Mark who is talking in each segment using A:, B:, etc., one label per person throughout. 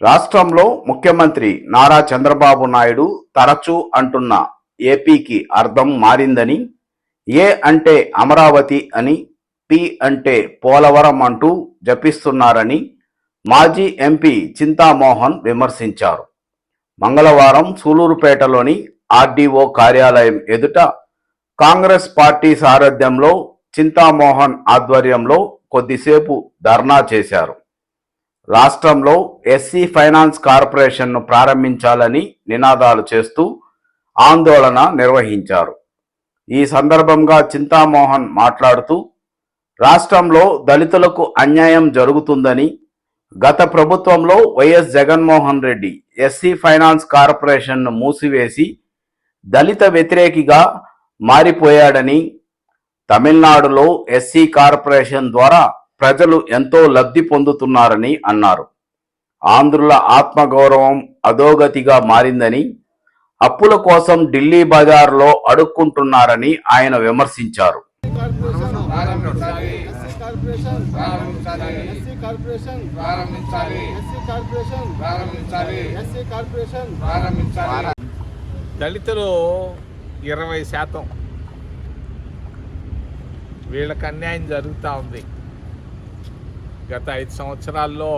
A: రాష్ట్రంలో ముఖ్యమంత్రి నారా చంద్రబాబు నాయుడు తరచూ అంటున్న ఏపీకి అర్థం మారిందని, ఏ అంటే అమరావతి అని, పి అంటే పోలవరం అంటూ జపిస్తున్నారని మాజీ ఎంపీ చింతామోహన్ విమర్శించారు. మంగళవారం సూలూరుపేటలోని ఆర్డీఓ కార్యాలయం ఎదుట కాంగ్రెస్ పార్టీ సారథ్యంలో చింతామోహన్ ఆధ్వర్యంలో కొద్దిసేపు ధర్నా చేశారు. రాష్ట్రంలో ఎస్సీ ఫైనాన్స్ కార్పొరేషన్ను ప్రారంభించాలని నినాదాలు చేస్తూ ఆందోళన నిర్వహించారు. ఈ సందర్భంగా చింతామోహన్ మాట్లాడుతూ, రాష్ట్రంలో దళితులకు అన్యాయం జరుగుతుందని, గత ప్రభుత్వంలో YS Jaganmohan Reddy SC finance కార్పొరేషన్ను మూసివేసి దళిత వ్యతిరేకిగా మారిపోయాడని, తమిళనాడులో ఎస్సీ కార్పొరేషన్ ద్వారా ప్రజలు ఎంతో లబ్ధి పొందుతున్నారని అన్నారు. ఆంధ్రుల ఆత్మగౌరవం అధోగతిగా మారిందని, అప్పుల కోసం ఢిల్లీ బజార్లో అడుక్కుంటున్నారని ఆయన విమర్శించారు.
B: దళితులు 20% వీళ్ళకి అన్యాయం జరుగుతూ ఉంది. గత 5 సంవత్సరాల్లో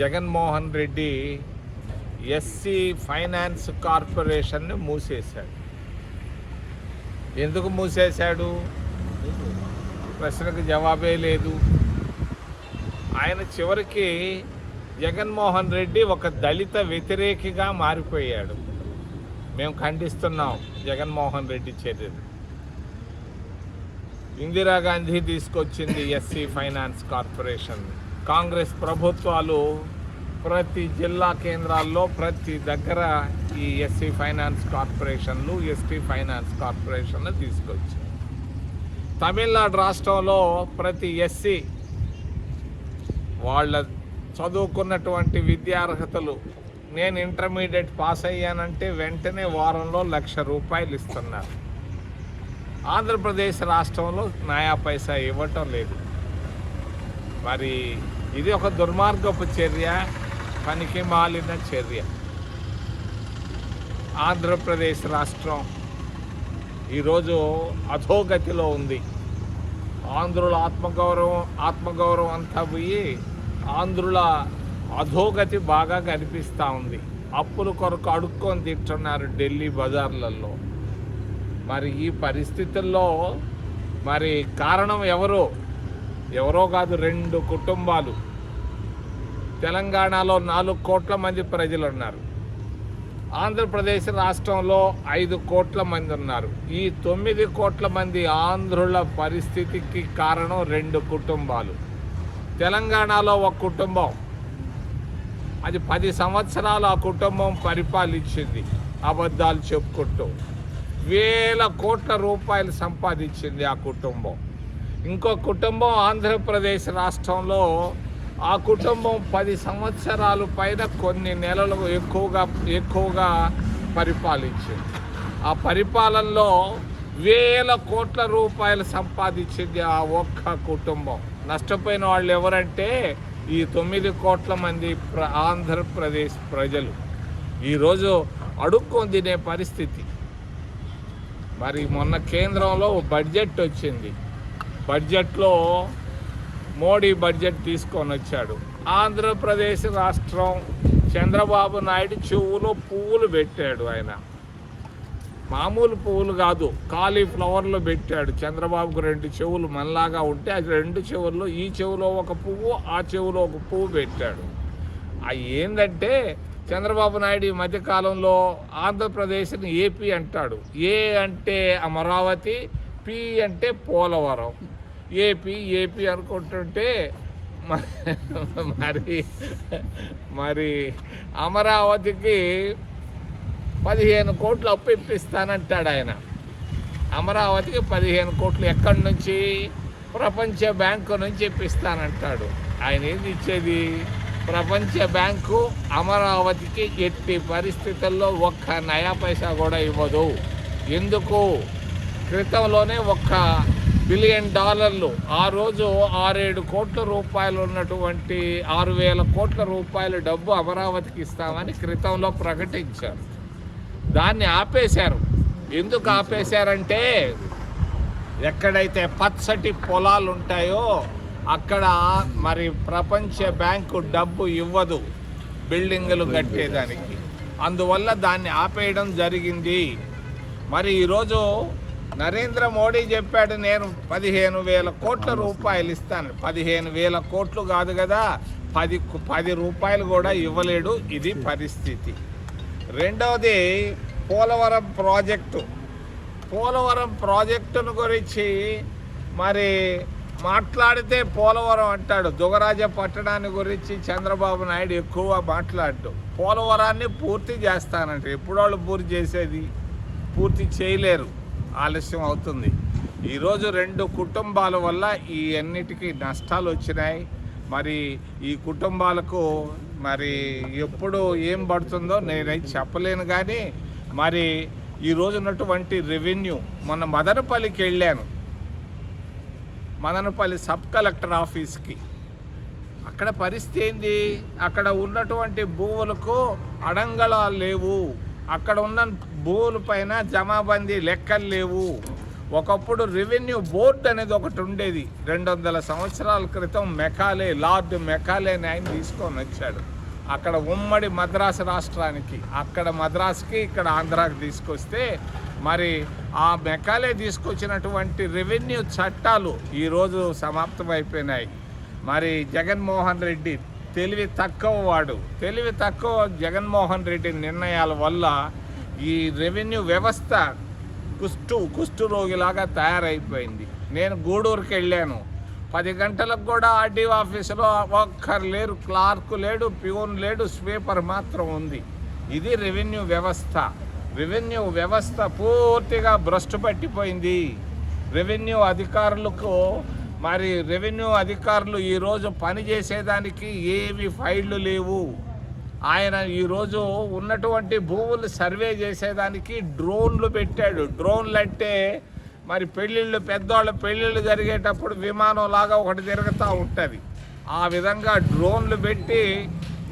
B: జగన్మోహన్ రెడ్డి ఎస్సీ ఫైనాన్స్ కార్పొరేషన్ని మూసేశాడు. ఎందుకు మూసేశాడు? ప్రశ్నకు జవాబే లేదు. ఆయన చివరికి జగన్మోహన్ రెడ్డి ఒక దళిత వ్యతిరేకిగా మారిపోయాడు. మేము ఖండిస్తున్నాం జగన్మోహన్ రెడ్డి చర్యలు. ఇందిరాగాంధీ తీసుకొచ్చింది ఎస్సీ ఫైనాన్స్ కార్పొరేషన్. కాంగ్రెస్ ప్రభుత్వాలు ప్రతి జిల్లా కేంద్రాల్లో ప్రతి దగ్గర ఈ ఎస్సీ ఫైనాన్స్ కార్పొరేషన్లు, ఎస్టీ ఫైనాన్స్ కార్పొరేషన్లు తీసుకొచ్చాయి. తమిళనాడు రాష్ట్రంలో ప్రతి ఎస్సీ వాళ్ళ చదువుకున్నటువంటి విద్యార్హతలు, నేను ఇంటర్మీడియట్ పాస్ అయ్యానంటే వెంటనే వారంలో ₹1,00,000 ఇస్తున్నారు. ఆంధ్రప్రదేశ్ రాష్ట్రంలో నయా పైసా ఇవ్వటం లేదు. మరి ఇది ఒక దుర్మార్గపు చర్య, పనికి మాలిన చర్య. ఆంధ్రప్రదేశ్ రాష్ట్రం ఈరోజు అధోగతిలో ఉంది. ఆంధ్రుల ఆత్మగౌరవం అంతా పోయి ఆంధ్రుల అధోగతి బాగా కనిపిస్తూ ఉంది. అప్పుల కొరకు అడుక్కొని తింటున్నారు ఢిల్లీ బజార్లలో. మరి ఈ పరిస్థితుల్లో మరి కారణం ఎవరో కాదు, 2 కుటుంబాలు. తెలంగాణలో 4 కోట్ల మంది ప్రజలు ఉన్నారు. ఆంధ్రప్రదేశ్ రాష్ట్రంలో 5 కోట్ల మంది ఉన్నారు. ఈ 9 కోట్ల మంది ఆంధ్రుల పరిస్థితికి కారణం 2 కుటుంబాలు. తెలంగాణలో ఒక కుటుంబం, అది 10 సంవత్సరాలు ఆ కుటుంబం పరిపాలించింది. అబద్ధాలు చెప్పుకుంటూ వేల కోట్ల రూపాయలు సంపాదించింది ఆ కుటుంబం. ఇంకో కుటుంబం ఆంధ్రప్రదేశ్ రాష్ట్రంలో, ఆ కుటుంబం 10 సంవత్సరాల పైన కొన్ని నెలలు ఎక్కువగా పరిపాలించింది. ఆ పరిపాలనలో వేల కోట్ల రూపాయలు సంపాదించింది ఆ ఒక్క కుటుంబం. నష్టపోయిన వాళ్ళు ఎవరంటే ఈ 9 కోట్ల మంది ఆంధ్రప్రదేశ్ ప్రజలు. ఈరోజు అడుక్కొని తినే పరిస్థితి. మరి మొన్న కేంద్రంలో బడ్జెట్ వచ్చింది. బడ్జెట్లో మోడీ బడ్జెట్ తీసుకొని వచ్చాడు. ఆంధ్రప్రదేశ్ రాష్ట్రం చంద్రబాబు నాయుడు చెవులో పువ్వులు పెట్టాడు. ఆయన మామూలు పువ్వులు కాదు, కాలీఫ్లవర్లు పెట్టాడు. చంద్రబాబుకు 2 చెవులు మనలాగా ఉంటే అది 2 చెవుల్లో, ఈ చెవులో ఒక పువ్వు, ఆ చెవులో ఒక పువ్వు పెట్టాడు. అవి ఏంటంటే చంద్రబాబు నాయుడు ఈ మధ్యకాలంలో ఆంధ్రప్రదేశ్ని ఏపీ అంటాడు. ఏ అంటే అమరావతి, పి అంటే పోలవరం. ఏపీ అనుకుంటుంటే మరి అమరావతికి 15 కోట్లు అప్పు ఇప్పిస్తానంటాడు ఆయన. అమరావతికి 15 కోట్లు ఎక్కడి నుంచి? ప్రపంచ బ్యాంకు నుంచి ఇప్పిస్తానంటాడు. ఆయన ఏది ఇచ్చేది? ప్రపంచ బ్యాంకు అమరావతికి ఎట్టి పరిస్థితుల్లో ఒక్క నయా పైసా కూడా ఇవ్వదు. ఎందుకు? క్రితంలోనే ఒక్క బిలియన్ డాలర్లు. ఆ రోజు 6-7 కోట్ల రూపాయలు ఉన్నటువంటి 6,000 కోట్ల రూపాయల డబ్బు అమరావతికి ఇస్తామని క్రితంలో ప్రకటించారు. దాన్ని ఆపేశారు. ఎందుకు ఆపేశారంటే ఎక్కడైతే పచ్చటి పొలాలు ఉంటాయో అక్కడ మరి ప్రపంచ బ్యాంకు డబ్బు ఇవ్వదు బిల్డింగులు కట్టేదానికి. అందువల్ల దాన్ని ఆపేయడం జరిగింది. మరి ఈరోజు నరేంద్ర మోడీ చెప్పాడు, నేను 15,000 కోట్ల రూపాయలు ఇస్తాను. 15,000 కోట్లు కాదు కదా, 10 రూపాయలు కూడా ఇవ్వలేడు. ఇది పరిస్థితి. రెండవది పోలవరం ప్రాజెక్టును గురించి మరి మాట్లాడితే పోలవరం అంటాడు. దుగరాజ పట్టణాన్ని గురించి చంద్రబాబు నాయుడు ఎక్కువ మాట్లాడు. పోలవరాన్ని పూర్తి చేస్తానంటే ఎప్పుడు వాళ్ళు పూర్తి చేసేది? పూర్తి చేయలేరు, ఆలస్యం అవుతుంది. ఈరోజు 2 కుటుంబాల వల్ల ఈ అన్నిటికీ నష్టాలు వచ్చినాయి. మరి ఈ కుటుంబాలకు మరి ఎప్పుడు ఏం పడుతుందో నేనైతే చెప్పలేను. కానీ మరి ఈరోజు ఉన్నటువంటి రెవెన్యూ, మొన్న మదనపల్లికి వెళ్ళాను, మదనపల్లి సబ్ కలెక్టర్ ఆఫీస్కి. అక్కడ పరిస్థితి ఏంది? అక్కడ ఉన్నటువంటి భూములకు అడంగళాలు లేవు. అక్కడ ఉన్న భూముల పైన జమాబందీ లెక్కలు లేవు. ఒకప్పుడు రెవెన్యూ బోర్డు అనేది ఒకటి ఉండేది. 200 సంవత్సరాల క్రితం లార్డ్ మెకాలే ఆయన తీసుకొని వచ్చాడు. అక్కడ ఉమ్మడి మద్రాసు రాష్ట్రానికి, అక్కడ మద్రాసుకి ఇక్కడ ఆంధ్రాకి తీసుకొస్తే మరి ఆ మెకాలే తీసుకొచ్చినటువంటి రెవెన్యూ చట్టాలు ఈరోజు సమాప్తమైపోయినాయి. మరి జగన్మోహన్ రెడ్డి తెలివి తక్కువ జగన్మోహన్ రెడ్డి నిర్ణయాల వల్ల ఈ రెవెన్యూ వ్యవస్థ కుష్టు రోగిలాగా తయారైపోయింది. నేను గూడూరుకి వెళ్ళాను. 10 గంటలకు కూడా ఆర్డీఓ ఆఫీసులో ఒక్కరు లేరు, క్లార్క్ లేడు, ప్యూన్ లేడు, స్వీపర్ మాత్రం ఉంది. ఇది రెవెన్యూ వ్యవస్థ పూర్తిగా భ్రష్టు పట్టిపోయింది. రెవెన్యూ అధికారులు ఈరోజు పనిచేసేదానికి ఏమి ఫైళ్ళు లేవు. ఆయన ఈరోజు ఉన్నటువంటి భూములు సర్వే చేసేదానికి డ్రోన్లు పెట్టాడు. డ్రోన్లు అంటే మరి పెద్దవాళ్ళ పెళ్ళిళ్ళు జరిగేటప్పుడు విమానం లాగా ఒకటి తిరుగుతూ ఉంటుంది. ఆ విధంగా డ్రోన్లు పెట్టి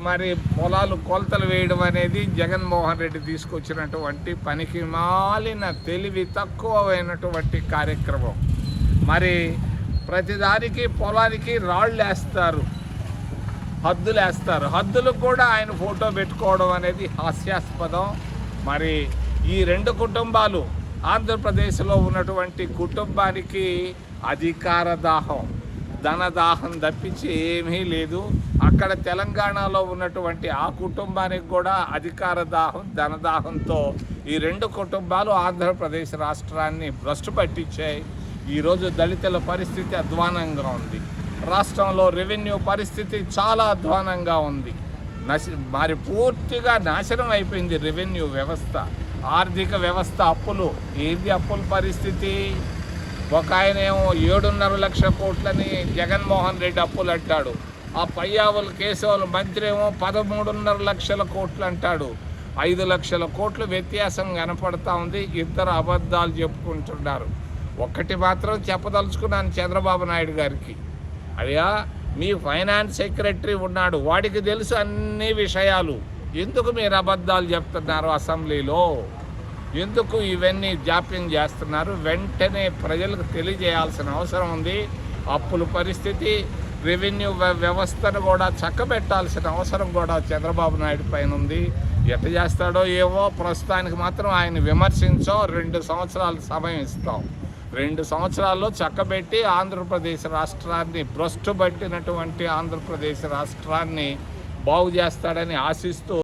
B: మరి పొలాలు కొలతలు వేయడం అనేది జగన్మోహన్ రెడ్డి తీసుకొచ్చినటువంటి పనికి మాలిన తెలివి తక్కువైనటువంటి కార్యక్రమం. మరి ప్రతిదానికి పొలానికి రాళ్ళు వేస్తారు, హద్దులు కూడా ఆయన ఫోటో పెట్టుకోవడం అనేది హాస్యాస్పదం. మరి ఈ 2 కుటుంబాలు, ఆంధ్రప్రదేశ్లో ఉన్నటువంటి కుటుంబానికి అధికార దాహం, ధనదాహం తప్పించి ఏమీ లేదు. అక్కడ తెలంగాణలో ఉన్నటువంటి ఆ కుటుంబానికి కూడా అధికార దాహం, ధనదాహంతో ఈ 2 కుటుంబాలు ఆంధ్రప్రదేశ్ రాష్ట్రాన్ని భ్రష్టు పట్టించాయి. ఈరోజు దళితుల పరిస్థితి అధ్వానంగా ఉంది. రాష్ట్రంలో రెవెన్యూ పరిస్థితి చాలా అధ్వానంగా ఉంది. మరి పూర్తిగా నాశనం అయిపోయింది రెవెన్యూ వ్యవస్థ. ఆర్థిక వ్యవస్థ అప్పుల పరిస్థితి. ఒక ఆయనేమో 7.5 లక్షల కోట్లని జగన్మోహన్ రెడ్డి అప్పులు అంటాడు. ఆ పయ్యావుల కేశవుల మంత్రి ఏమో 13.5 లక్షల కోట్లు అంటాడు. 5 లక్షల కోట్లు వ్యత్యాసం కనపడతా ఉంది. ఇద్దరు అబద్ధాలు చెప్పుకుంటున్నారు. ఒక్కటి మాత్రం చెప్పదలుచుకున్నాను చంద్రబాబు నాయుడు గారికి, అయ్యా మీ ఫైనాన్స్ సెక్రటరీ ఉన్నాడు, వాడికి తెలుసు అన్ని విషయాలు. ఎందుకు మీరు అబద్ధాలు చెప్తున్నారు? అసెంబ్లీలో ఎందుకు ఇవన్నీ జాప్యం చేస్తున్నారు? వెంటనే ప్రజలకు తెలియజేయాల్సిన అవసరం ఉంది. అప్పుల పరిస్థితి, రెవెన్యూ వ్యవస్థను కూడా చక్కబెట్టాల్సిన అవసరం కూడా చంద్రబాబు నాయుడు పైన ఉంది. ఎట్ట చేస్తాడో ఏవో. ప్రస్తుతానికి మాత్రం ఆయన విమర్శించో 2 సంవత్సరాలు సమయం ఇస్తాం. 2 సంవత్సరాల్లో చక్కబెట్టి ఆంధ్రప్రదేశ్ రాష్ట్రాన్ని, భ్రష్టు పట్టినటువంటి ఆంధ్రప్రదేశ్ రాష్ట్రాన్ని బాగు చేస్తాడని ఆశిస్తూ